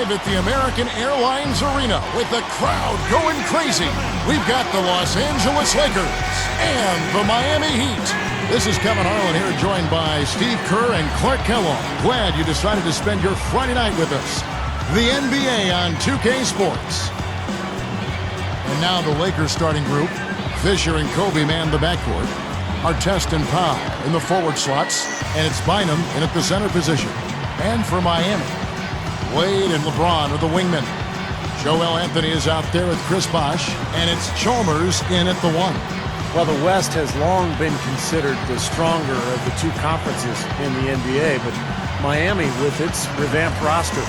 Live at the American Airlines Arena with the crowd going crazy. We've got the Los Angeles Lakers and the Miami Heat. This is Kevin Harlan here, joined by Steve Kerr and Clark Kellogg. Glad you decided to spend your Friday night with us. The NBA on 2K Sports. And now the Lakers starting group. Fisher and Kobe man the backcourt. Artest and Powell in the forward slots. And it's Bynum in at the center position. And for Miami, Wade and LeBron are the wingmen. Joel Anthony is out there with Chris Bosh, and it's Chalmers in at the one. Well, the West has long been considered the stronger of the two conferences in the NBA, but Miami, with its revamped roster,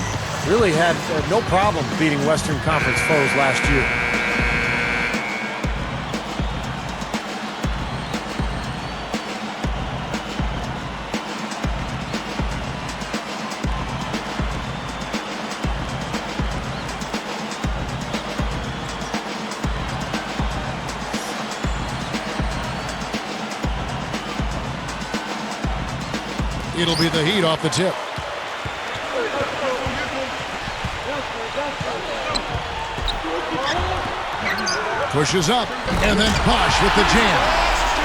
really had no problem beating Western Conference foes last year. It'll be the Heat off the tip. Pushes up, and then Bosh with the jam.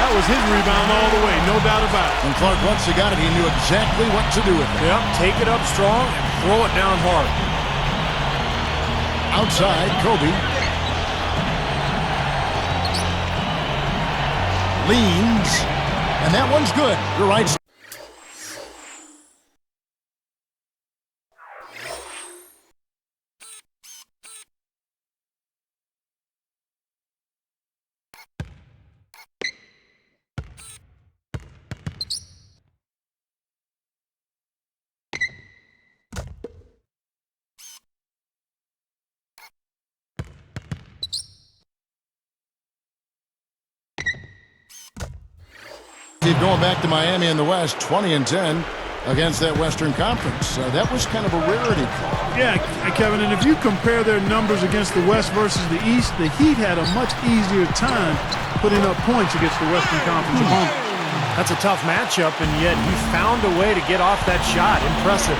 That was his rebound all the way, no doubt about it. And Clark, once he got it, he knew exactly what to do with it. Yep, take it up strong and throw it down hard. Outside, Kobe. Leans, and that one's good. You're right. Keep going back to Miami in the West, 20-10 against that Western Conference. That was kind of a rarity. Yeah, Kevin, and if you compare their numbers against the West versus the East, the Heat had a much easier time putting up points against the Western Conference opponent. That's a tough matchup, and yet he found a way to get off that shot. Impressive.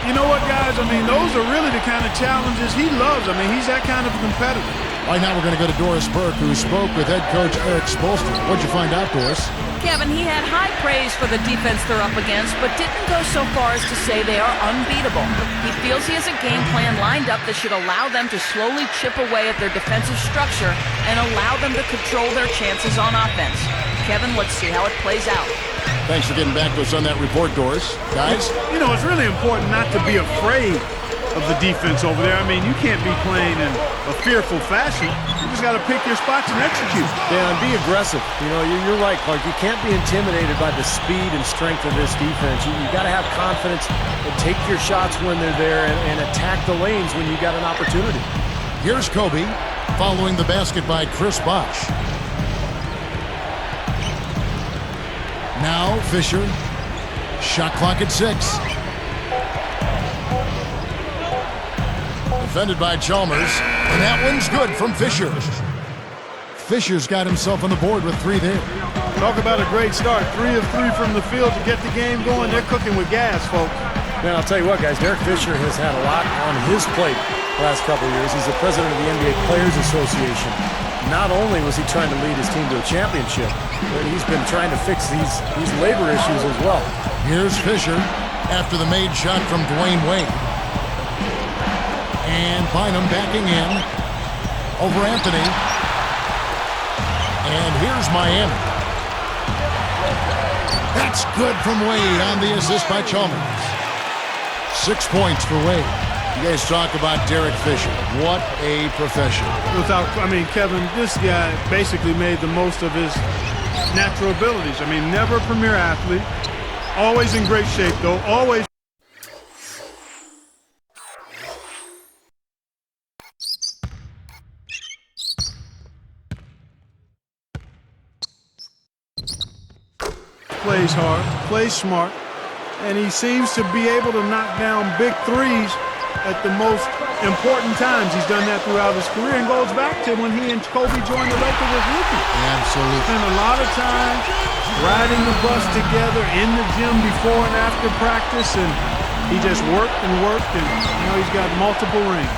You know what, guys? I mean, those are really the kind of challenges he loves. I mean, he's that kind of competitor. Right now we're going to go to Doris Burke, who spoke with head coach Eric Spoelstra. What'd you find out, Doris? Kevin, he had high praise for the defense they're up against, but didn't go so far as to say they are unbeatable. He feels he has a game plan lined up that should allow them to slowly chip away at their defensive structure and allow them to control their chances on offense. Kevin, let's see how it plays out. Thanks for getting back to us on that report, Doris. Guys? You know, it's really important not to be afraid of the defense over there. I mean, you can't be playing in a fearful fashion. You just got to pick your spots and execute. Yeah, and be aggressive. You know, you're right, Clark. You can't be intimidated by the speed and strength of this defense. You got to have confidence and take your shots when they're there and attack the lanes when you got an opportunity. Here's Kobe following the basket by Chris Bosh. Now Fisher. Shot clock at 6. Defended by Chalmers, and that one's good from Fisher. Fisher's got himself on the board with 3 there. Talk about a great start. 3 of 3 from the field to get the game going. They're cooking with gas, folks. Man, I'll tell you what, guys, Derek Fisher has had a lot on his plate the last couple of years. He's the president of the NBA Players Association. Not only was he trying to lead his team to a championship, but he's been trying to fix these labor issues as well. Here's Fisher after the made shot from Dwayne Wade. And Bynum backing in over Anthony. And here's Miami. That's good from Wade on the assist by Chalmers. 6 points for Wade. You guys talk about Derek Fisher. What a professional. Kevin, this guy basically made the most of his natural abilities. I mean, never a premier athlete. Always in great shape, though. Always. Plays hard, plays smart, and he seems to be able to knock down big threes at the most important times. He's done that throughout his career and goes back to when he and Kobe joined the Lakers as rookies. Absolutely. Spent a lot of time riding the bus together in the gym before and after practice, and He just worked and worked, and now he's got multiple rings.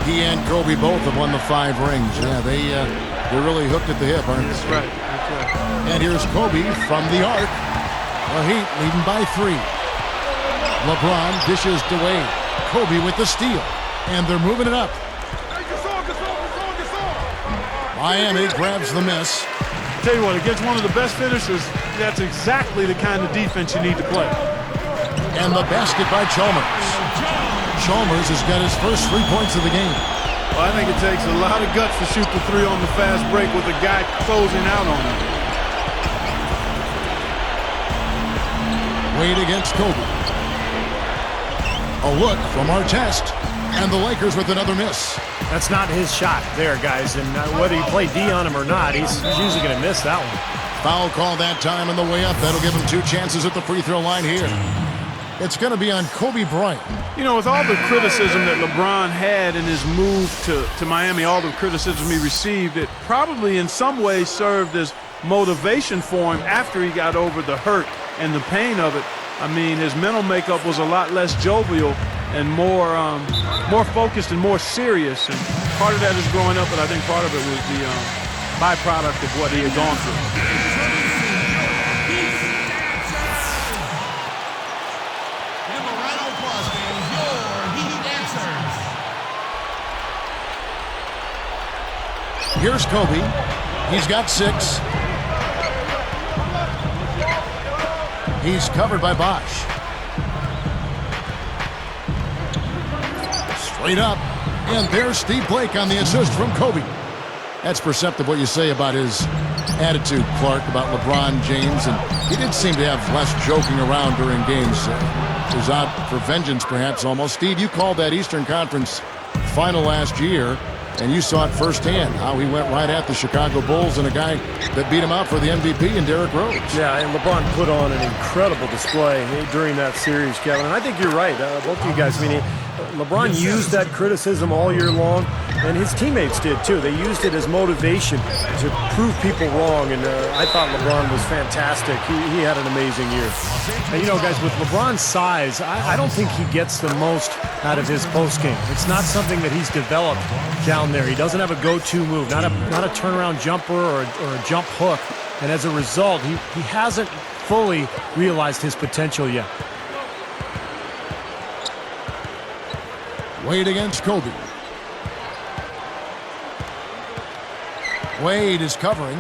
He and Kobe both have won the 5 rings. Yeah, they're really hooked at the hip, aren't they? That's right. That's right. And here's Kobe from the arc. The Heat leading by 3. LeBron dishes to Wade. Kobe with the steal. And they're moving it up. Miami grabs the miss. Tell you what, against one of the best finishers, that's exactly the kind of defense you need to play. And the basket by Chalmers. Chalmers has got his first 3 points of the game. Well, I think it takes a lot of guts to shoot the 3 on the fast break with a guy closing out on him. Wade against Kobe. A look from Artest. And the Lakers with another miss. That's not his shot there, guys. And whether you play D on him or not, he's usually going to miss that one. Foul call that time on the way up. That'll give him 2 chances at the free throw line here. It's going to be on Kobe Bryant. You know, with all the criticism that LeBron had in his move to Miami, all the criticism he received, it probably in some ways served as motivation for him after he got over the hurt and the pain of it. I mean, his mental makeup was a lot less jovial and more focused and more serious. And part of that is growing up, but I think part of it was the byproduct of what he had gone through. Here's Kobe. He's got 6. He's covered by Bosch. Straight up. And there's Steve Blake on the assist from Kobe. That's perceptive what you say about his attitude, Clark, about LeBron James. And he did seem to have less joking around during games. He was out for vengeance, perhaps, almost. Steve, you called that Eastern Conference final last year. And you saw it firsthand, how he went right at the Chicago Bulls and a guy that beat him out for the MVP in Derrick Rose. Yeah, and LeBron put on an incredible display during that series, Kevin. And I think you're right, both of you guys. I mean, LeBron used that criticism all year long, and his teammates did too. They used it as motivation to prove people wrong, and I thought LeBron was fantastic. He had an amazing year. And, you know, guys, with LeBron's size, I don't think he gets the most out of his postgame. It's not something that he's developed down there. He doesn't have a go-to move, not a turnaround jumper or a jump hook. And as a result, he hasn't fully realized his potential yet. Wade against Kobe. Wade is covering.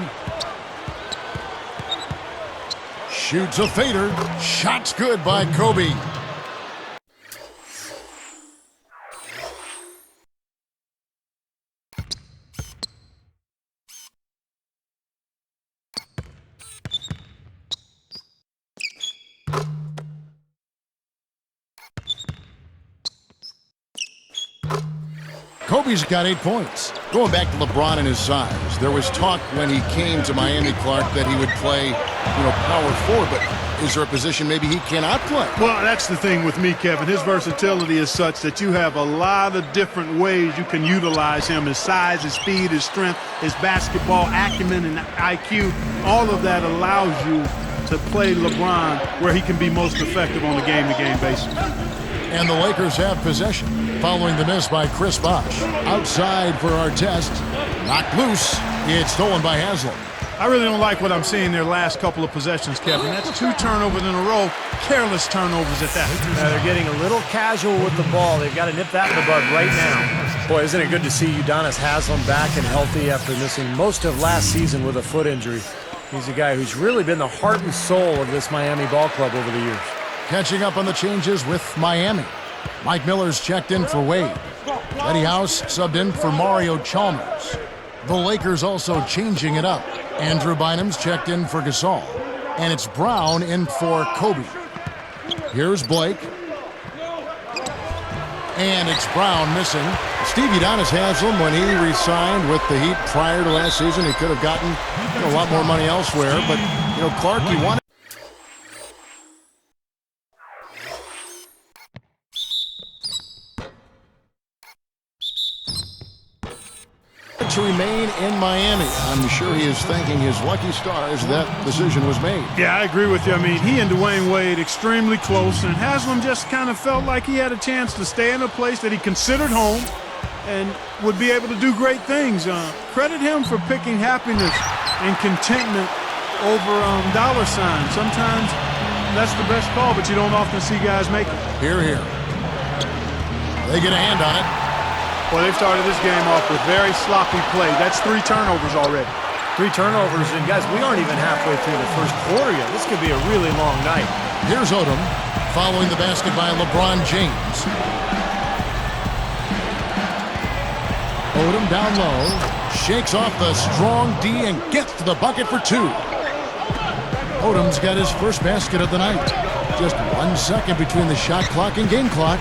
Shoots a fader. Shot's good by Kobe. Kobe's got 8 points. Going back to LeBron and his size, there was talk when he came to Miami, Clark, that he would play, power forward, but is there a position maybe he cannot play? Well, that's the thing with me, Kevin. His versatility is such that you have a lot of different ways you can utilize him. His size, his speed, his strength, his basketball acumen and IQ, all of that allows you to play LeBron where he can be most effective on a game-to-game basis. And the Lakers have possession following the miss by Chris Bosh. Outside for Artest. Knocked loose. It's stolen by Haslam. I really don't like what I'm seeing their last couple of possessions, Kevin. That's 2 turnovers in a row. Careless turnovers at that. They're getting a little casual with the ball. They've got to nip that in the bud right now. Boy, isn't it good to see Udonis Haslam back and healthy after missing most of last season with a foot injury. He's a guy who's really been the heart and soul of this Miami ball club over the years. Catching up on the changes with Miami. Mike Miller's checked in for Wade. Eddie House subbed in for Mario Chalmers. The Lakers also changing it up. Andrew Bynum's checked in for Gasol. And it's Brown in for Kobe. Here's Blake. And it's Brown missing. Steve Udonis Haslam, when he re-signed with the Heat prior to last season, he could have gotten a lot more money elsewhere. But, Clark, he wanted to remain in Miami. I'm sure he is thanking his lucky stars that decision was made. Yeah, I agree with you. I mean, he and Dwayne Wade extremely close, and Haslam just kind of felt like he had a chance to stay in a place that he considered home and would be able to do great things. Credit him for picking happiness and contentment over dollar signs. Sometimes that's the best call, but you don't often see guys make it. Here. They get a hand on it. Well, they've started this game off with very sloppy play. That's 3 turnovers already. 3 turnovers, and guys, we aren't even halfway through the first quarter yet. This could be a really long night. Here's Odom, following the basket by LeBron James. Odom down low, shakes off the strong D and gets to the bucket for 2. Odom's got his first basket of the night. Just 1 second between the shot clock and game clock.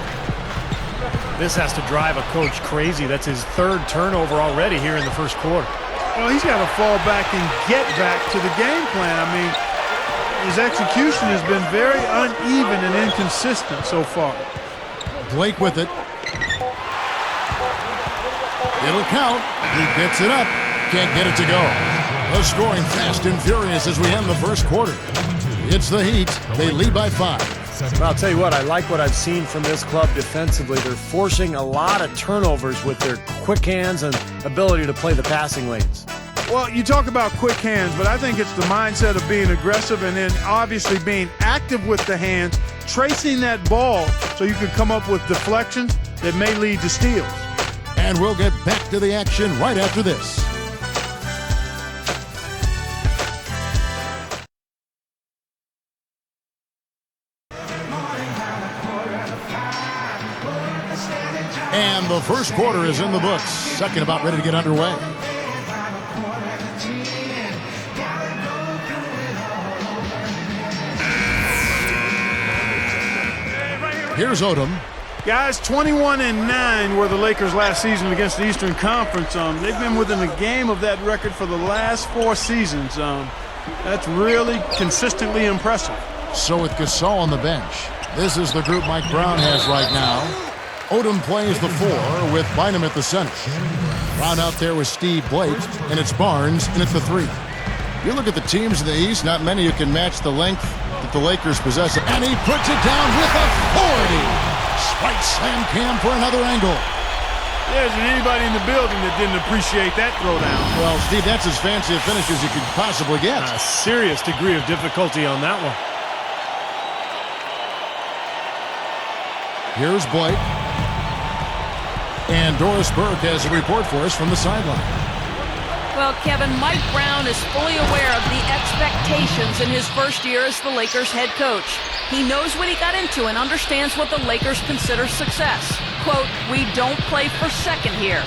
This has to drive a coach crazy. That's his 3rd turnover already here in the first quarter. Well, he's got to fall back and get back to the game plan. I mean, his execution has been very uneven and inconsistent so far. Blake with it. It'll count. He gets it up. Can't get it to go. The scoring fast and furious as we end the first quarter. It's the Heat. They lead by 5. Well, I'll tell you what, I like what I've seen from this club defensively. They're forcing a lot of turnovers with their quick hands and ability to play the passing lanes. Well, you talk about quick hands, but I think it's the mindset of being aggressive and then obviously being active with the hands, tracing that ball so you can come up with deflections that may lead to steals. And we'll get back to the action right after this. And the first quarter is in the books. Second about ready to get underway. Here's Odom. Guys, 21-9 were the Lakers last season against the Eastern Conference. They've been within a game of that record for the last 4 seasons. That's really consistently impressive. So with Gasol on the bench, this is the group Mike Brown has right now. Odom plays the 4 with Bynum at the center. Brown out there with Steve Blake, and it's Barnes, and it's the 3. You look at the teams in the East, not many who can match the length that the Lakers possess. And he puts it down with authority. Spike slam cam for another angle. There isn't anybody in the building that didn't appreciate that throwdown. Well, Steve, that's as fancy a finish as you could possibly get. A serious degree of difficulty on that one. Here's Blake. And Doris Burke has a report for us from the sideline. Well, Kevin, Mike Brown is fully aware of the expectations in his first year as the Lakers head coach. He knows what he got into and understands what the Lakers consider success. Quote, "We don't play for second here."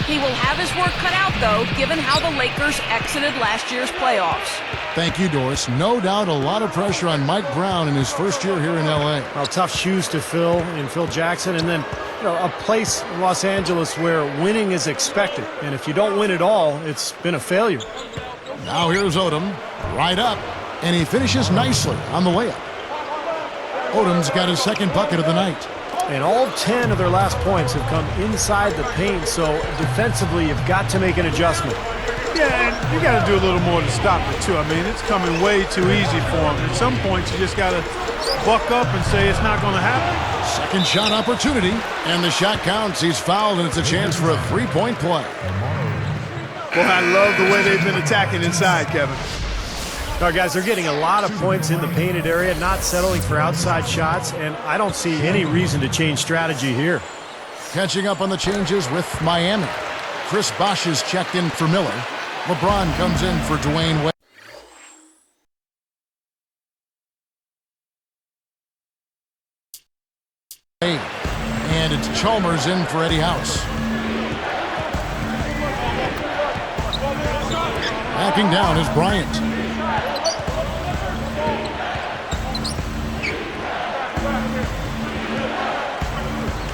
He will have his work cut out, though, given how the Lakers exited last year's playoffs. Thank you, Doris. No doubt a lot of pressure on Mike Brown in his first year here in L.A. Well, tough shoes to fill in Phil Jackson, and then a place in Los Angeles where winning is expected. And if you don't win at all, it's been a failure. Now here's Odom, right up, and he finishes nicely on the layup. Odom's got his second bucket of the night. And all 10 of their last points have come inside the paint, so defensively you've got to make an adjustment. Yeah, and you got to do a little more to stop it, too. I mean, it's coming way too easy for him. At some points, you just got to buck up and say it's not going to happen. Second shot opportunity, and the shot counts. He's fouled, and it's a chance for a three-point play. Boy, I love the way they've been attacking inside, Kevin. Now, guys, they're getting a lot of points in the painted area, not settling for outside shots, and I don't see any reason to change strategy here. Catching up on the changes with Miami. Chris Bosh is checked in for Miller. LeBron comes in for Dwayne Wade. And it's Chalmers in for Eddie House. Backing down is Bryant.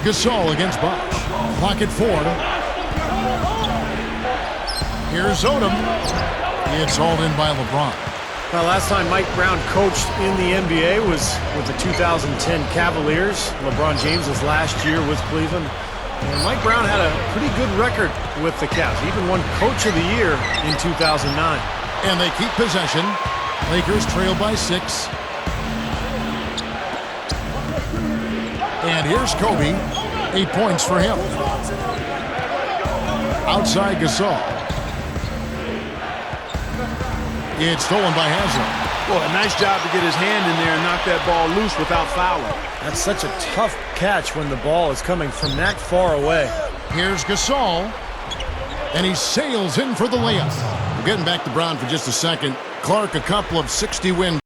Gasol against Bosh. Clock at 4. Here's Odom. It's hauled in by LeBron. Well, last time Mike Brown coached in the NBA was with the 2010 Cavaliers. LeBron James's last year with Cleveland. And Mike Brown had a pretty good record with the Cavs. He even won Coach of the Year in 2009. And they keep possession. Lakers trail by 6. And here's Kobe. 8 points for him. Outside Gasol. It's stolen by Haslem. Well, a nice job to get his hand in there and knock that ball loose without fouling. That's such a tough catch when the ball is coming from that far away. Here's Gasol. And he sails in for the layup. We're getting back to Brown for just a second. Clark, a couple of 60-win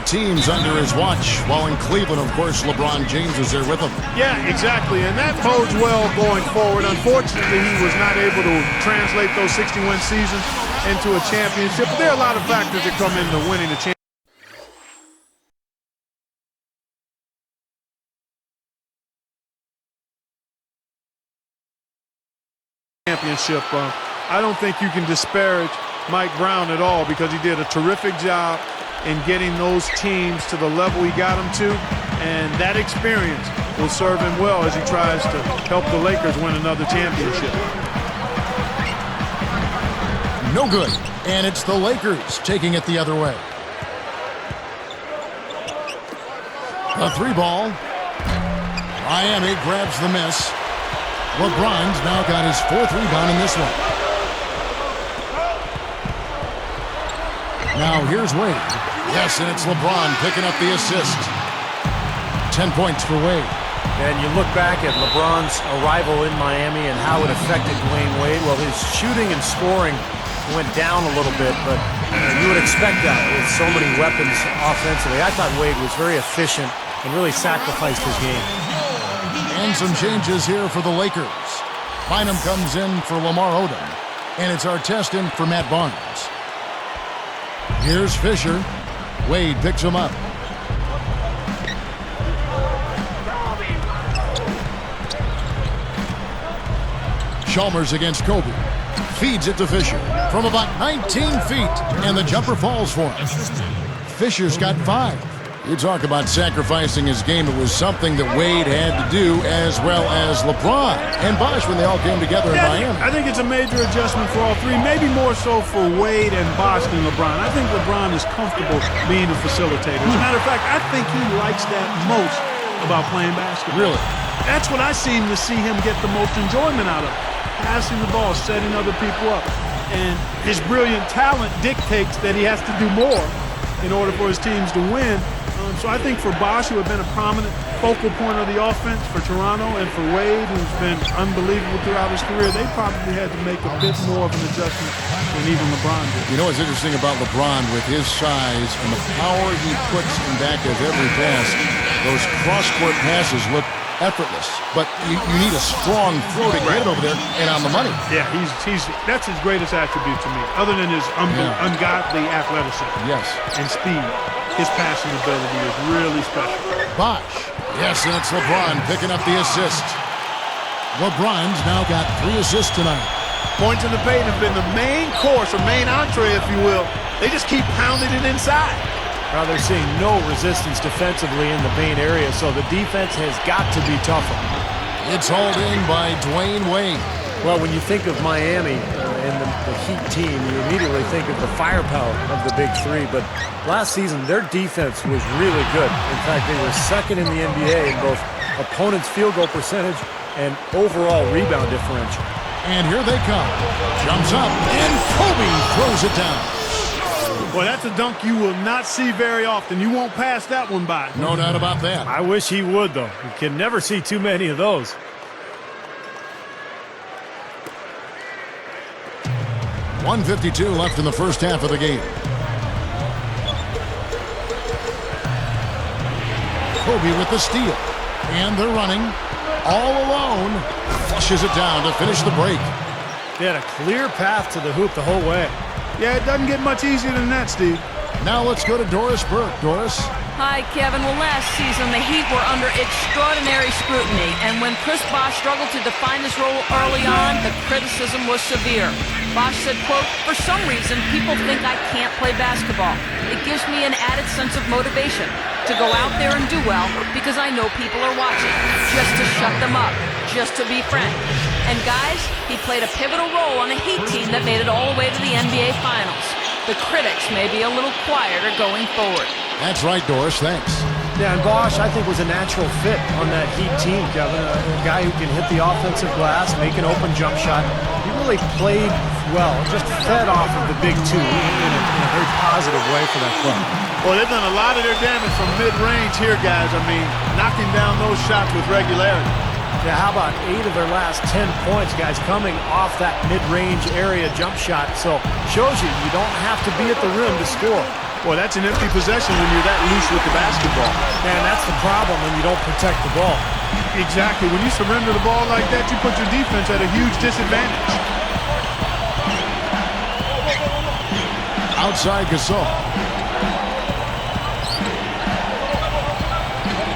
teams under his watch, while in Cleveland, of course, LeBron James was there with him. Yeah, exactly, and that bodes well going forward. Unfortunately, he was not able to translate those 60-win seasons into a championship, but there are a lot of factors that come into winning the championship. I don't think you can disparage Mike Brown at all because he did a terrific job in getting those teams to the level he got them to, and that experience will serve him well as he tries to help the Lakers win another championship. No good, and it's the Lakers taking it the other way. A 3-ball. Miami grabs the miss. LeBron's now got his 4th rebound in this one. Now here's Wade. Yes, and it's LeBron picking up the assist. 10 points for Wade. And you look back at LeBron's arrival in Miami and how it affected Dwayne Wade. Well, his shooting and scoring went down a little bit, but you would expect that with so many weapons offensively. I thought Wade was very efficient and really sacrificed his game. And some changes here for the Lakers. Bynum comes in for Lamar Odom, and it's Artest in for Matt Barnes. Here's Fisher. Wade picks him up. Chalmers against Kobe. Feeds it to Fisher from about 19 feet, and the jumper falls for him. Fisher's got 5. You talk about sacrificing his game. It was something that Wade had to do, as well as LeBron and Bosh when they all came together in Miami. I think it's a major adjustment for all three, maybe more so for Wade and Bosh than LeBron. I think LeBron is comfortable being a facilitator. As a matter of fact, I think he likes that most about playing basketball. Really? That's what I seem to see him get the most enjoyment out of. Passing the ball, setting other people up. And his brilliant talent dictates that he has to do more in order for his teams to win. So I think for Bosh, who had been a prominent focal point of the offense for Toronto, and for Wade, who's been unbelievable throughout his career, they probably had to make a bit more of an adjustment than even LeBron did. You know what's interesting about LeBron with his size and the power he puts in back of every pass, those cross-court passes look effortless, but you need a strong throw to get it over there and on the money. Yeah, that's his greatest attribute to me, other than his ungodly athleticism. Yes. And speed. His passing ability is really special. Bosh. Yes, and it's LeBron picking up the assist. LeBron's now got 3 assists tonight. Points in the paint have been the main course, or main entree, if you will. They just keep pounding it inside. Now they're seeing no resistance defensively in the paint area, so the defense has got to be tougher. It's hauled in by Dwayne Wade. Well, when you think of Miami and the Heat team, you immediately think of the firepower of the Big Three. But last season, their defense was really good. In fact, they were second in the NBA in both opponents' field goal percentage and overall rebound differential. And here they come. Jumps up, and Kobe throws it down. Well, that's a dunk you will not see very often. You won't pass that one by. No doubt about that. I wish he would, though. You can never see too many of those. .152 left in the first half of the game. Kobe with the steal. And they're running all alone. Flushes it down to finish the break. They had a clear path to the hoop the whole way. Yeah, it doesn't get much easier than that, Steve. Now let's go to Doris Burke. Doris? Hi, Kevin. Well, last season, the Heat were under extraordinary scrutiny, and when Chris Bosh struggled to define his role early on, the criticism was severe. Bosh said, quote, "For some reason, people think I can't play basketball. It gives me an added sense of motivation to go out there and do well because I know people are watching, just to shut them up, just to be friends. And guys, he played a pivotal role on a Heat team that made it all the way to the NBA Finals. The critics may be a little quieter going forward. That's right, Doris. Thanks. Yeah, and Bosch, I think, was a natural fit on that Heat team, Kevin. A guy who can hit the offensive glass, make an open jump shot. He really played well, just fed off of the big two in a very positive way for that club. Well, they've done a lot of their damage from mid-range here, guys. I mean, knocking down those shots with regularity. Yeah, how about 8 of their last 10 points, guys, coming off that mid-range area jump shot. So, shows you don't have to be at the rim to score. Boy, that's an empty possession when you're that loose with the basketball. And that's the problem when you don't protect the ball. Exactly. When you surrender the ball like that, you put your defense at a huge disadvantage. Outside Gasol.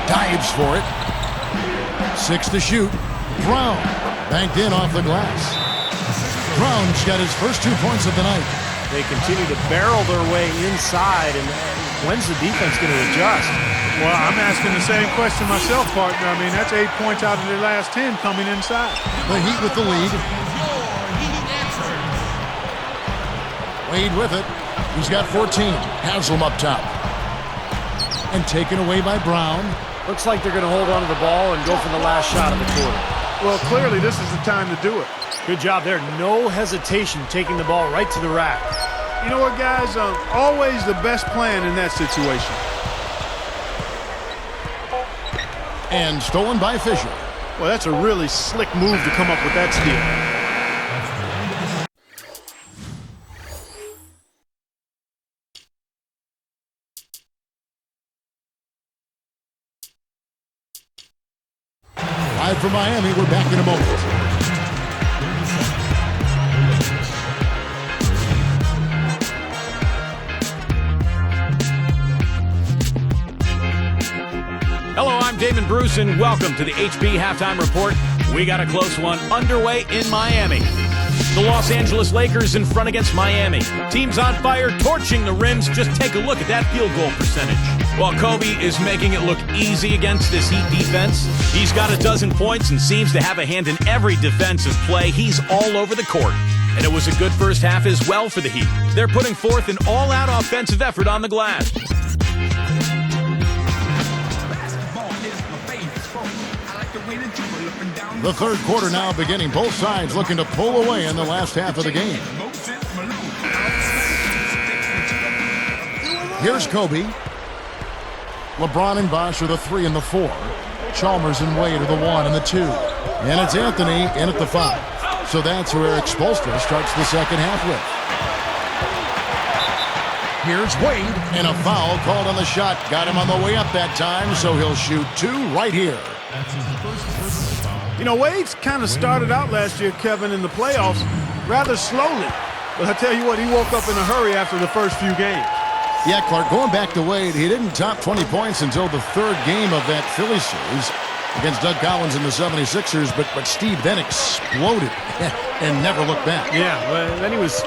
Dives for it. 6 to shoot. Brown banked in off the glass. Brown's got his first 2 points of the night. They continue to barrel their way inside, and when's the defense going to adjust? Well, I'm asking the same question myself, partner. I mean, that's 8 points out of their last 10 coming inside. The Heat with the lead. Wade with it. He's got 14. Haslam up top. And taken away by Brown. Looks like they're going to hold on to the ball and go for the last shot of the quarter. Well, clearly this is the time to do it. Good job there. No hesitation taking the ball right to the rack. You know what, guys? Always the best plan in that situation. And stolen by Fisher. Well, that's a really slick move to come up with that steal. Live from Miami, we're back in a moment. Hello, I'm Damon Bruce, and welcome to the HB Halftime Report. We got a close one underway in Miami. The Los Angeles Lakers in front against Miami. Teams on fire, torching the rims. Just take a look at that field goal percentage. While Kobe is making it look easy against this Heat defense, he's got a dozen points and seems to have a hand in every defensive play. He's all over the court. And it was a good first half as well for the Heat. They're putting forth an all-out offensive effort on the glass. The third quarter now beginning. Both sides looking to pull away in the last half of the game. Here's Kobe. LeBron and Bosch are the 3 and the 4. Chalmers and Wade are the 1 and the 2. And it's Anthony in at the 5. So that's where Eric Spoelstra starts the second half with. Here's Wade, and a foul called on the shot. Got him on the way up that time, so he'll shoot 2 right here. You know, Wade's kind of started out last year, Kevin, in the playoffs rather slowly. But I tell you what, he woke up in a hurry after the first few games. Yeah, Clark, going back to Wade, he didn't top 20 points until the third game of that Philly series against Doug Collins and the 76ers, but Steve then exploded and never looked back. Yeah, well, then he was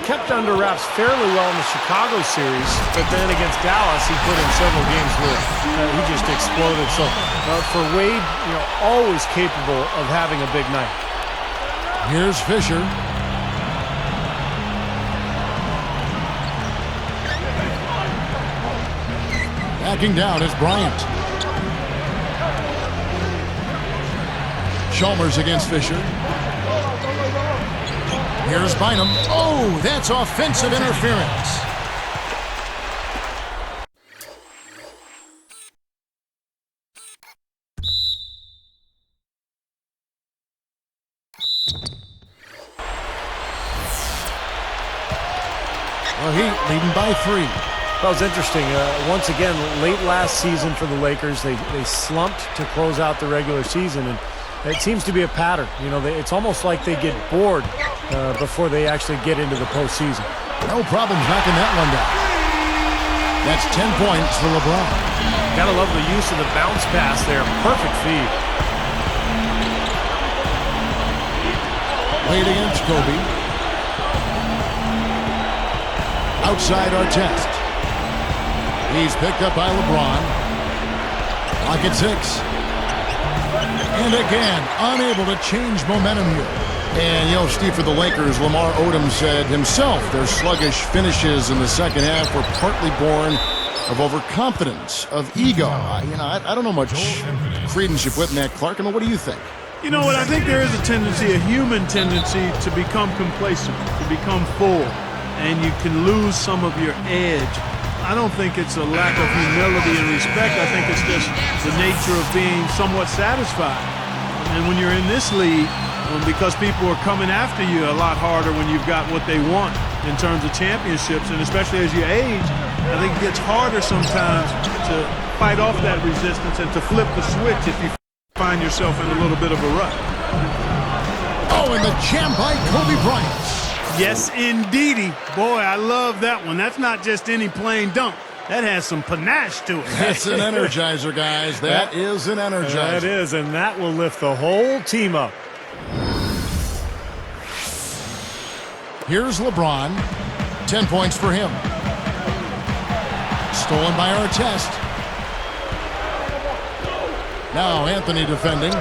kept under wraps fairly well in the Chicago series, but then against Dallas, he put in several games where he just exploded. So for Wade, always capable of having a big night. Here's Fisher. Backing down is Bryant. Chalmers against Fisher. Here's Bynum. Oh, that's offensive interference. Well, Heat leading by 3. That was interesting. Once again, late last season for the Lakers, they slumped to close out the regular season, and it seems to be a pattern. It's almost like they get bored before they actually get into the postseason. No problems knocking that one down. That's 10 points for LeBron. Gotta love the use of the bounce pass there. Perfect feed. Wade against Kobe. Outside Artest. He's picked up by LeBron. Clock at 6. And again, unable to change momentum here. And, you know, Steve, for the Lakers, Lamar Odom said himself their sluggish finishes in the second half were partly born of overconfidence, of ego. I don't know much credence you put in that, Clark. I mean, what do you think? You know what? I think there is a tendency, a human tendency, to become complacent, to become full, and you can lose some of your edge. I don't think it's a lack of humility and respect. I think it's just the nature of being somewhat satisfied. And when you're in this league, because people are coming after you a lot harder when you've got what they want in terms of championships, and especially as you age, I think it gets harder sometimes to fight off that resistance and to flip the switch if you find yourself in a little bit of a rut. Oh, and the jam by Kobe Bryant. Yes, indeedy. Boy, I love that one. That's not just any plain dunk. That has some panache to it. That's an energizer, guys. That is an energizer. That is, and that will lift the whole team up. Here's LeBron. 10 points for him. Stolen by Artest. Now Anthony defending.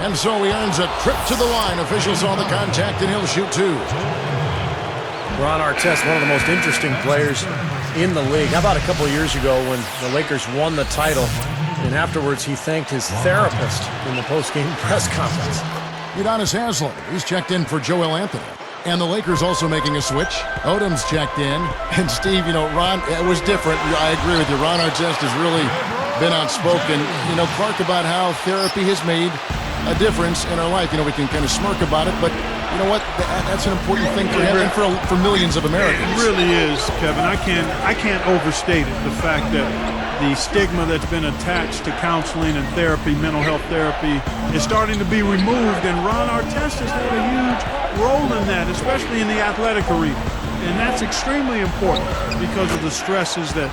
And so he earns a trip to the line. Officials on the contact, and he'll shoot two. Ron Artest, one of the most interesting players in the league. How about a couple of years ago when the Lakers won the title, and afterwards he thanked his therapist in the post-game press conference. Udonis Haslem, he's checked in for Joel Anthony. And the Lakers also making a switch. Odom's checked in. And Steve, you know, Ron, it was different. I agree with you. Ron Artest has really been outspoken, you know, Clark, about how therapy has made a difference in our life. You know, we can kind of smirk about it, but you know what? That's an important thing for him and for millions of Americans. It really is, Kevin. I can't overstate it. The fact that the stigma that's been attached to counseling and therapy, mental health therapy, is starting to be removed, and Ron Artest has had a huge role in that, especially in the athletic arena. And that's extremely important because of the stresses that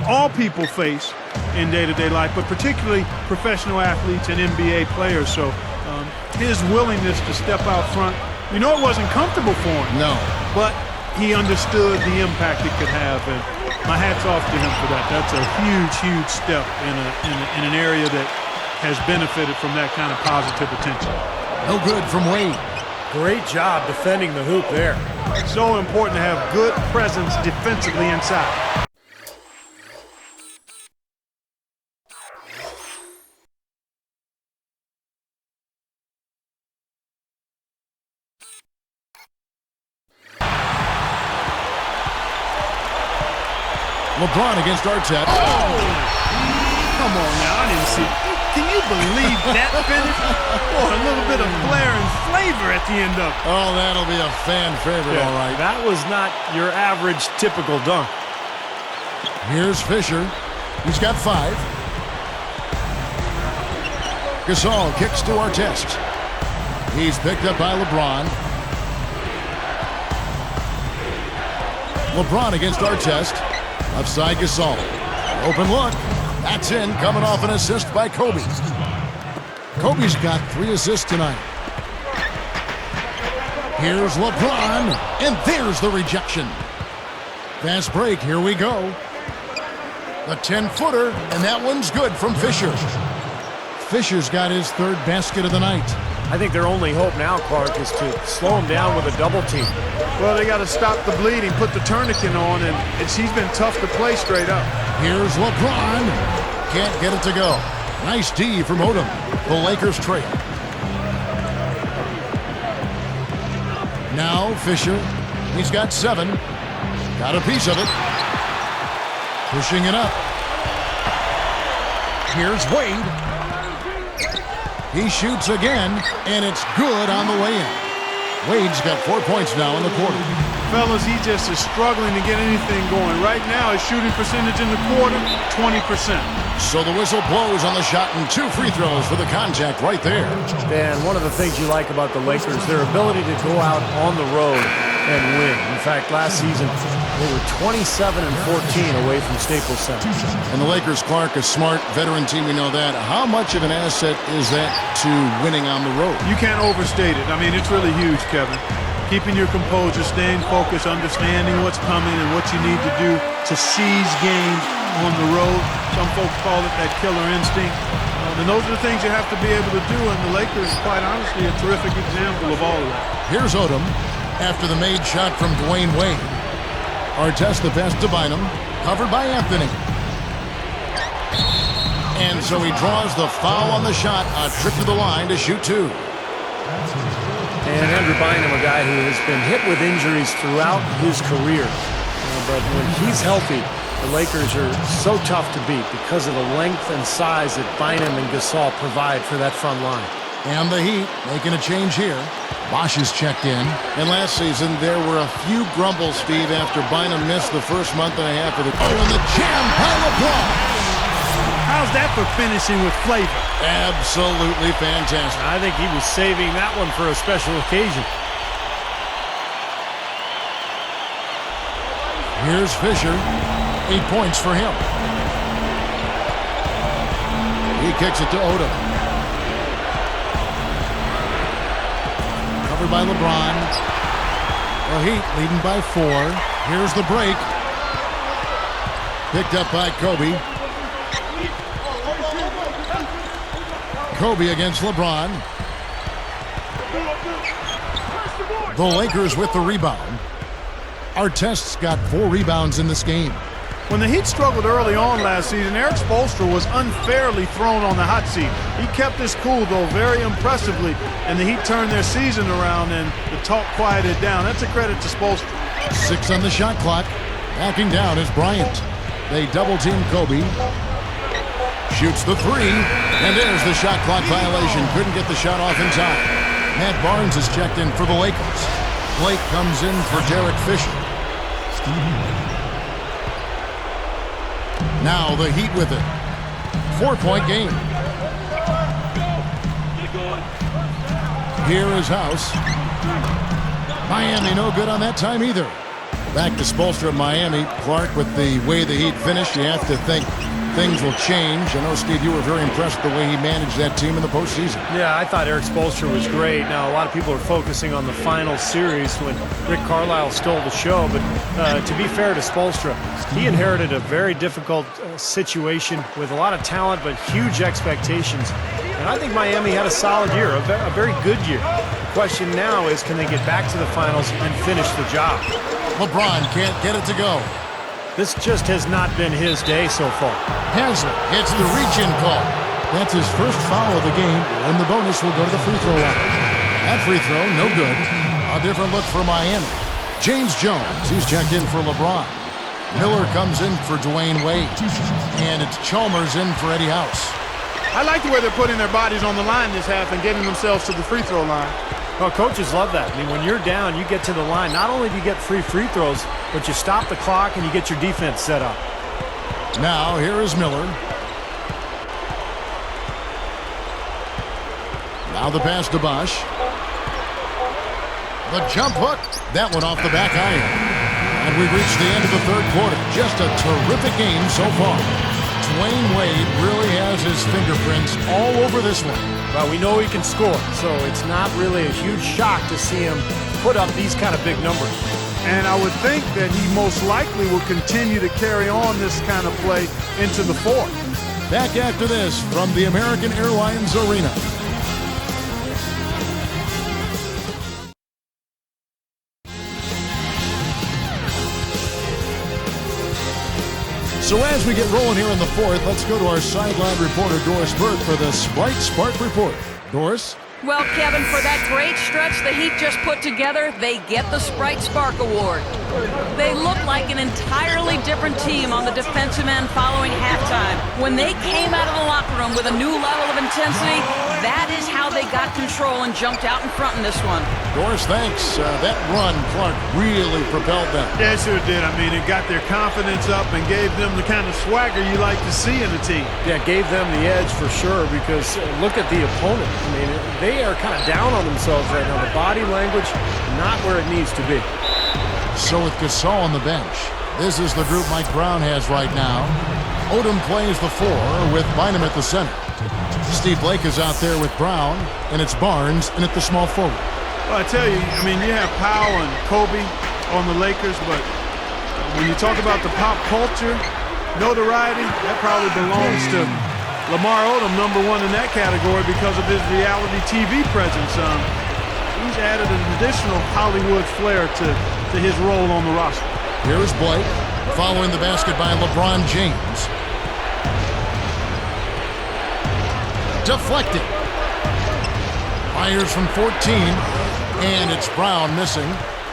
all people face in day-to-day life, but particularly professional athletes and NBA players. So his willingness to step out front, you know, it wasn't comfortable for him. No. But he understood the impact it could have, and my hat's off to him for that. That's a huge, huge step in an area that has benefited from that kind of positive attention. No good from Wade. Great job defending the hoop there. It's so important to have good presence defensively inside. LeBron against Artest. Oh! Come on now, I didn't see. Can you believe that finish? Boy, a little bit of flair and flavor at the end of it. Oh, that'll be a fan favorite, all right. That was not your average typical dunk. Here's Fisher. He's got 5. Gasol kicks to Artest. He's picked up by LeBron. LeBron against Artest. Left side Gasol. Open look. That's in, coming off an assist by Kobe. Kobe's got 3 assists tonight. Here's LeBron, and there's the rejection. Fast break, here we go. The 10-footer, and that one's good from Fisher. Fisher's got his 3rd basket of the night. I think their only hope now, Clark, is to slow him down with a double team. Well, they got to stop the bleeding, put the tourniquet on, and he's been tough to play straight up. Here's LeBron. Can't get it to go. Nice D from Odom. The Lakers trail. Now Fisher. He's got 7. Got a piece of it. Pushing it up. Here's Wade. He shoots again, and it's good on the way in. Wade's got 4 points now in the quarter. Fellas, he just is struggling to get anything going. Right now, his shooting percentage in the quarter, 20%. So the whistle blows on the shot, and 2 free throws for the contact right there. Dan, one of the things you like about the Lakers, their ability to go out on the road and win. In fact, last season, they were 27-14 away from Staples Center. And the Lakers, Clark, a smart veteran team, we know that. How much of an asset is that to winning on the road? You can't overstate it. I mean, it's really huge, Kevin. Keeping your composure, staying focused, understanding what's coming and what you need to do to seize games on the road. Some folks call it that killer instinct. And those are the things you have to be able to do, and the Lakers, quite honestly, a terrific example of all of that. Here's Odom after the made shot from Dwayne Wade. Artest the pass to Bynum, covered by Anthony. And so he draws the foul on the shot, a trip to the line to shoot two. And Andrew Bynum, a guy who has been hit with injuries throughout his career. But when he's healthy, the Lakers are so tough to beat because of the length and size that Bynum and Gasol provide for that front line. And the Heat making a change here. Bosh is checked in. And last season, there were a few grumbles, Steve, after Bynum missed the first month and a half of the... Oh, and the jam by LeBron! How's that for finishing with flavor? Absolutely fantastic. I think he was saving that one for a special occasion. Here's Fisher. 8 points for him. He kicks it to Odom. Covered by LeBron. The Heat leading by 4. Here's the break. Picked up by Kobe. Kobe against LeBron. The Lakers with the rebound. Artest's got 4 rebounds in this game. When the Heat struggled early on last season, Erik Spoelstra was unfairly thrown on the hot seat. He kept his cool, though, very impressively, and the Heat turned their season around, and the talk quieted down. That's a credit to Spoelstra. 6 on the shot clock. Backing down is Bryant. They double-team Kobe. Shoots the 3, and there's the shot clock violation. Couldn't get the shot off in time. Matt Barnes is checked in for the Lakers. Blake comes in for Derek Fisher. Now the Heat with it. 4-point game. Here is House. Miami no good on that time either. Back to Spoelstra of Miami. Clark, with the way the Heat finished, you have to think things will change. I know, Steve, you were very impressed with the way he managed that team in the postseason. Yeah, I thought Erik Spoelstra was great. Now, a lot of people are focusing on the final series when Rick Carlisle stole the show, but to be fair to Spoelstra, he inherited a very difficult situation with a lot of talent but huge expectations. And I think Miami had a solid year, a very good year. The question now is, can they get back to the finals and finish the job? LeBron can't get it to go. This just has not been his day so far. Haslett hits the reach-in call. That's his first foul of the game, and the bonus will go to the free throw line. That free throw, no good. A different look for Miami. James Jones, he's checked in for LeBron. Miller comes in for Dwayne Wade. And it's Chalmers in for Eddie House. I like the way they're putting their bodies on the line this half and getting themselves to the free throw line. Well, coaches love that. I mean, when you're down, you get to the line. Not only do you get free throws, but you stop the clock and you get your defense set up. Now, here is Miller. Now the pass to Bosh. The jump hook. That one off the back iron. And we've reached the end of the third quarter. Just a terrific game so far. Dwayne Wade really has his fingerprints all over this one. Well, we know he can score, so it's not really a huge shock to see him put up these kind of big numbers. And I would think that he most likely will continue to carry on this kind of play into the fourth. Back after this from the American Airlines Arena. So as we get rolling here in the fourth, let's go to our sideline reporter, Doris Burke, for the Sprite Spark Report. Doris? Well, Kevin, for that great stretch the Heat just put together, they get the Sprite Spark Award. They look like an entirely different team on the defensive end following halftime. When they came out of the locker room with a new level of intensity, that is how they got control and jumped out in front in this one. Doris, thanks. That run, Clark, really propelled them. Yeah, it sure did. I mean, it got their confidence up and gave them the kind of swagger you like to see in a team. Yeah, gave them the edge for sure, because look at the opponent. I mean, they are kind of down on themselves right now. The body language, not where it needs to be. So with Gasol on the bench, this is the group Mike Brown has right now. Odom plays the 4 with Bynum at the center. Steve Blake is out there with Brown, and it's Barnes in at the small forward. Well, I tell you, I mean, you have Powell and Kobe on the Lakers, but when you talk about the pop culture, notoriety, that probably belongs to Lamar Odom, #1 in that category because of his reality TV presence. He's added an additional Hollywood flair to his role on the roster. Here's Blake, following the basket by LeBron James. Deflected. Fires from 14, and it's Brown missing.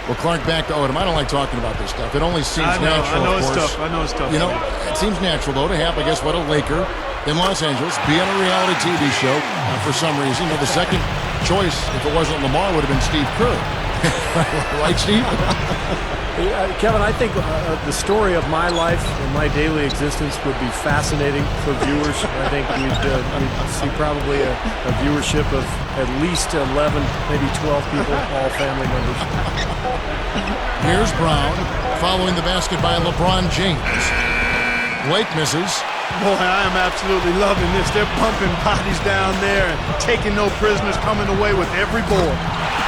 Well, Clark back to Odom. I don't like talking about this stuff. It only seems natural, I know of it's course. tough. I know it's tough. You know, it seems natural, though, to have, I guess, what, a Laker in Los Angeles, be on a reality TV show for some reason. But the second choice, if it wasn't Lamar, would have been Steve Kerr. Right, Steve? Kevin, I think the story of my life and my daily existence would be fascinating for viewers. I think we'd see probably a viewership of at least 11, maybe 12 people, all family members. Here's Brown, following the basket by LeBron James. Blake misses. Boy, I am absolutely loving this. They're pumping bodies down there and taking no prisoners, coming away with every board.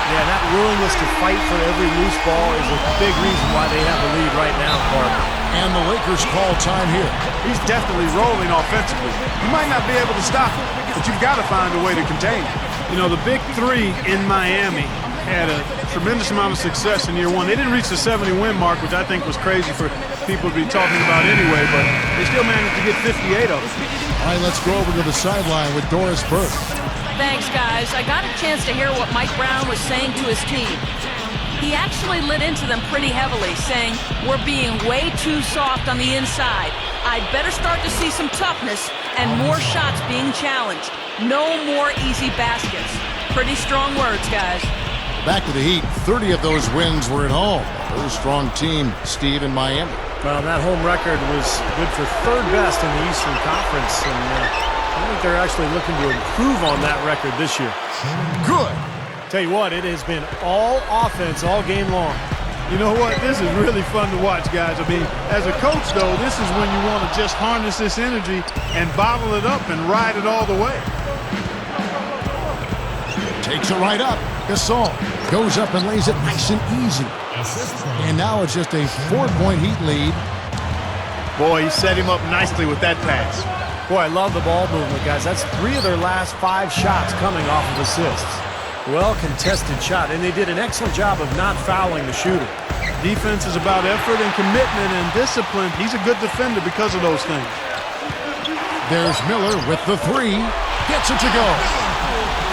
Yeah, that willingness to fight for every loose ball is a big reason why they have the lead right now, Clark. And the Lakers call time here. He's definitely rolling offensively. You might not be able to stop him, but you've got to find a way to contain him. You know, the big three in Miami had a tremendous amount of success in year one. They didn't reach the 70-win mark, which I think was crazy for people to be talking about anyway, but they still managed to get 58 of them. All right, let's go over to the sideline with Doris Burke. Thanks, guys. I got a chance to hear what Mike Brown was saying to his team. He actually lit into them pretty heavily, saying, "We're being way too soft on the inside. I'd better start to see some toughness and more shots being challenged. No more easy baskets." Pretty strong words, guys. Back to the Heat. 30 of those wins were at home. A very strong team, Steve, in Miami. Well, that home record was good for third best in the Eastern Conference, and I think they're actually looking to improve on that record this year. Good. Tell you what, it has been all offense all game long. You know what? This is really fun to watch, guys. I mean, as a coach, though, this is when you want to just harness this energy and bottle it up and ride it all the way. Takes it right up. Gasol goes up and lays it nice and easy. And now it's just a 4-point Heat lead. Boy, he set him up nicely with that pass. Boy, I love the ball movement, guys. That's 3 of their last 5 shots coming off of assists. Well-contested shot, and they did an excellent job of not fouling the shooter. Defense is about effort and commitment and discipline. He's a good defender because of those things. There's Miller with the 3. Gets it to go.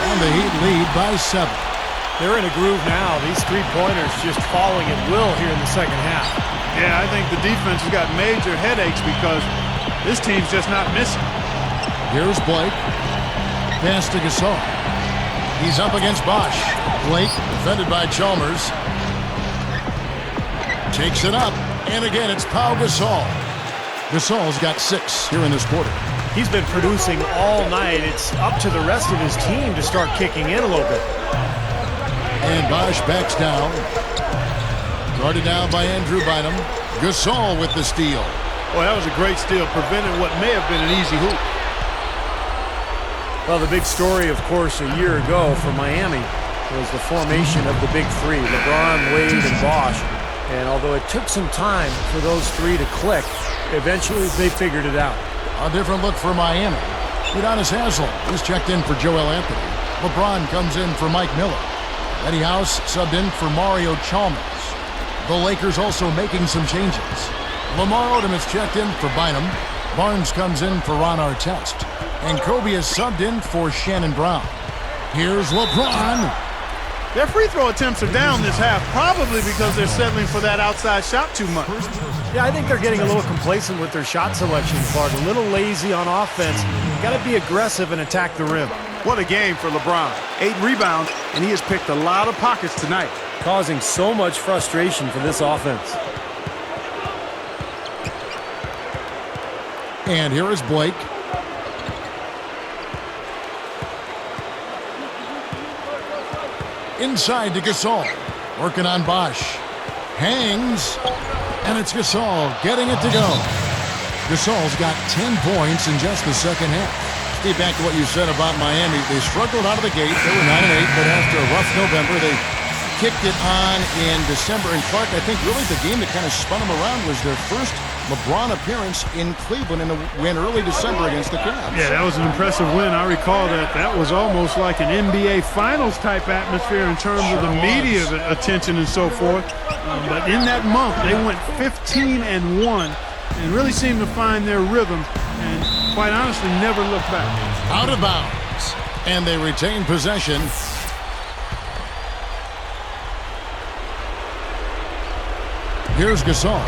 And the Heat lead by 7. They're in a groove now. These 3-pointers just falling at will here in the second half. Yeah, I think the defense has got major headaches because this team's just not missing. Here's Blake. Pass to Gasol. He's up against Bosch. Blake, defended by Chalmers. Takes it up. And again, it's Pau Gasol. Gasol's got 6 here in this quarter. He's been producing all night. It's up to the rest of his team to start kicking in a little bit. And Bosch backs down. Guarded down by Andrew Bynum. Gasol with the steal. Boy, that was a great steal, preventing what may have been an easy hoop. Well, the big story, of course, a year ago for Miami was the formation of the big 3, LeBron, Wade, and Bosch. And although it took some time for those 3 to click, eventually they figured it out. A different look for Miami. Udonis Haslem is checked in for Joel Anthony. LeBron comes in for Mike Miller. Eddie House subbed in for Mario Chalmers. The Lakers also making some changes. Lamar Odom is checked in for Bynum. Barnes comes in for Ron Artest. And Kobe is subbed in for Shannon Brown. Here's LeBron. Their free throw attempts are down this half, probably because they're settling for that outside shot too much. Yeah, I think they're getting a little complacent with their shot selection, Clark. A little lazy on offense. Got to be aggressive and attack the rim. What a game for LeBron. 8 rebounds, and he has picked a lot of pockets tonight. Causing so much frustration for this offense. And here is Blake. Inside to Gasol. Working on Bosch. Hangs. And it's Gasol getting it to go. Gasol's got 10 points in just the second half. Steve, back to what you said about Miami. They struggled out of the gate. They were 9-8, but after a rough November, they kicked it on in December. And Clark, I think really the game that kind of spun them around was their first LeBron appearance in Cleveland in the win early December against the Cavs. Yeah, that was an impressive win. I recall that. That was almost like an NBA Finals type atmosphere in terms of the media attention and so forth. But in that month, they went 15-1 and really seemed to find their rhythm and, quite honestly, never looked back. Out of bounds, and they retain possession. Here's Gasol.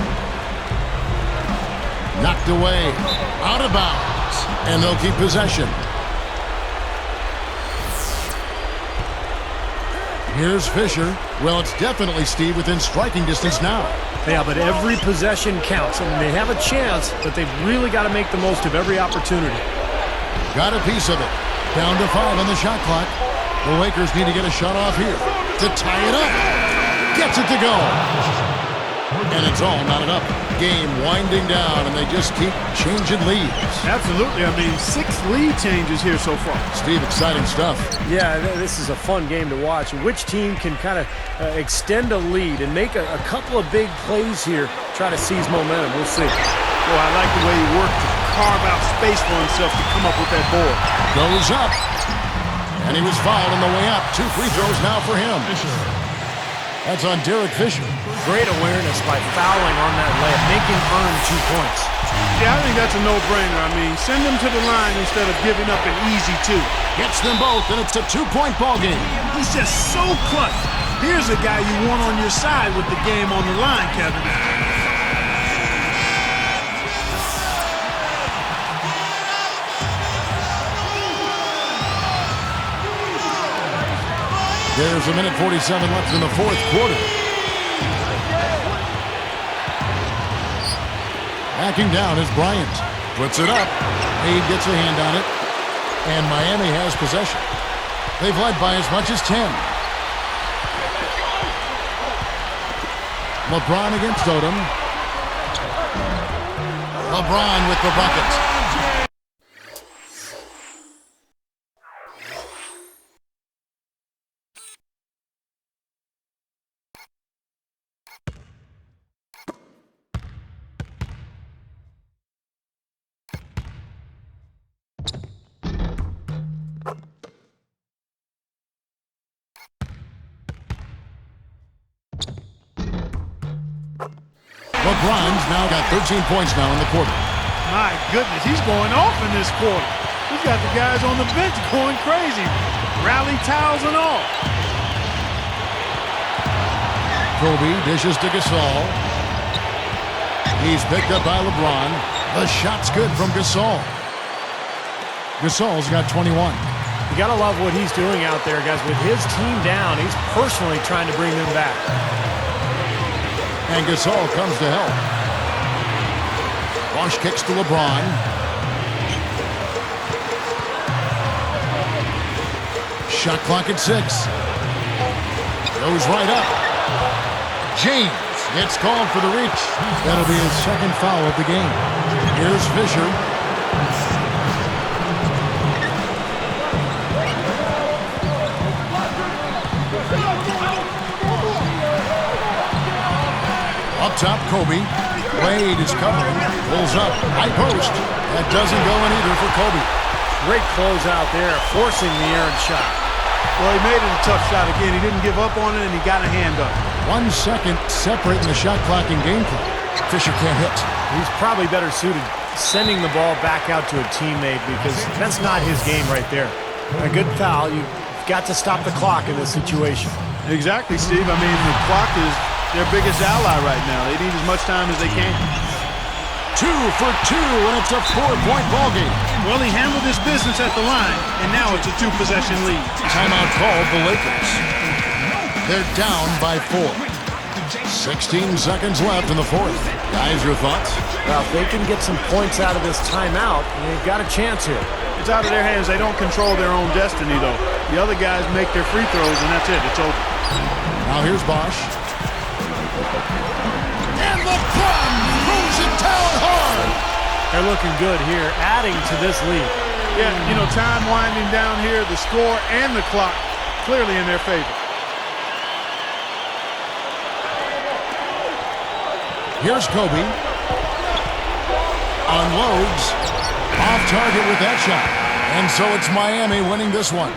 Knocked away, out of bounds, and they'll keep possession. Here's Fisher. Well, it's definitely, Steve, within striking distance now. Yeah, but every possession counts. I mean, they have a chance, but they've really got to make the most of every opportunity. Got a piece of it. Down to 5 on the shot clock. The Lakers need to get a shot off here to tie it up. Gets it to go. And it's all knotted up. Game winding down, and they just keep changing leads. Absolutely. I mean, 6 lead changes here so far. Steve, exciting stuff. Yeah, this is a fun game to watch. Which team can kind of extend a lead and make a couple of big plays here, try to seize momentum. We'll see. Boy, I like the way he worked to carve out space for himself to come up with that board. Goes up. And he was fouled on the way up. 2 free throws now for him. That's on Derek Fisher. Great awareness by fouling on that layup, making earn 2 points. Yeah, I think that's a no-brainer. I mean, send them to the line instead of giving up an easy 2. Gets them both, and it's a 2-point ball game. He's just so clutch. Here's a guy you want on your side with the game on the line, Kevin. There's a minute 47 left in the 4th quarter. Backing down is Bryant. Puts it up. Reed gets a hand on it. And Miami has possession. They've led by as much as 10. LeBron against Odom. LeBron with the bucket. LeBron's now got 13 points now in the quarter. My goodness, he's going off in this quarter. He's got the guys on the bench going crazy. Rally towels and all. Kobe dishes to Gasol. He's picked up by LeBron. The shot's good from Gasol. Gasol's got 21. You got to love what he's doing out there, guys. With his team down, he's personally trying to bring them back. And Gasol comes to help. Bosh kicks to LeBron. Shot clock at 6. Goes right up. James gets called for the reach. That'll be his 2nd foul of the game. Here's Fisher. Up top, Kobe. Wade is covering. Pulls up. High post. That doesn't go in either for Kobe. Great close out there, forcing the errant shot. Well, he made it a tough shot again. He didn't give up on it, and he got a hand up. 1 second separating the shot clock and game clock. Fisher can't hit. He's probably better suited sending the ball back out to a teammate because that's not his game right there. A good foul, you've got to stop the clock in this situation. Exactly, Steve. I mean, the clock is their biggest ally right now. They need as much time as they can. 2 for 2, and it's a 4-point ball game. Well, he handled his business at the line, and now it's a 2-possession lead. Timeout called the Lakers. They're down by 4. 16 seconds left in the 4th. Guys, your thoughts? Well, if they can get some points out of this timeout, they've got a chance here. It's out of their hands. They don't control their own destiny, though. The other guys make their free throws, and that's it. It's over. Now here's Bosh. And LeBron throws it down hard. They're looking good here, adding to this lead. Yeah, you know, time winding down here, the score and the clock clearly in their favor. Here's Kobe. unloads. Off target with that shot. And so it's Miami winning this one.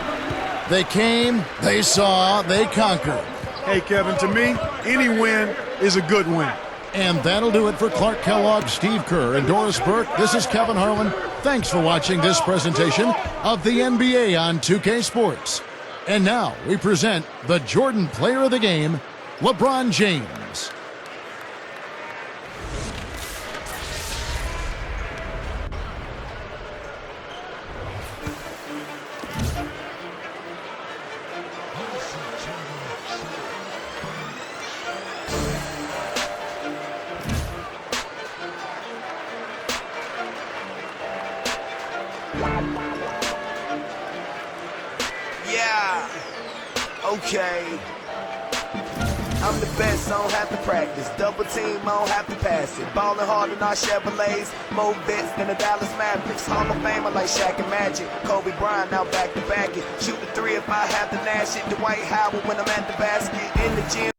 They came, they saw, they conquered. Hey, Kevin, to me, any win is a good win. And that'll do it for Clark Kellogg, Steve Kerr, and Doris Burke. This is Kevin Harlan. Thanks for watching this presentation of the NBA on 2K Sports. And now we present the Jordan Player of the Game, LeBron James. Yeah, okay. I'm the best, I don't have to practice. Double team, I don't have to pass it. Ballin' harder than our Chevrolets. More vets than the Dallas Mavericks. Hall of Famer like Shaq and Magic. Kobe Bryant, now back to back it. Shoot the three if I have to nash it. Dwight Howard when I'm at the basket. In the gym,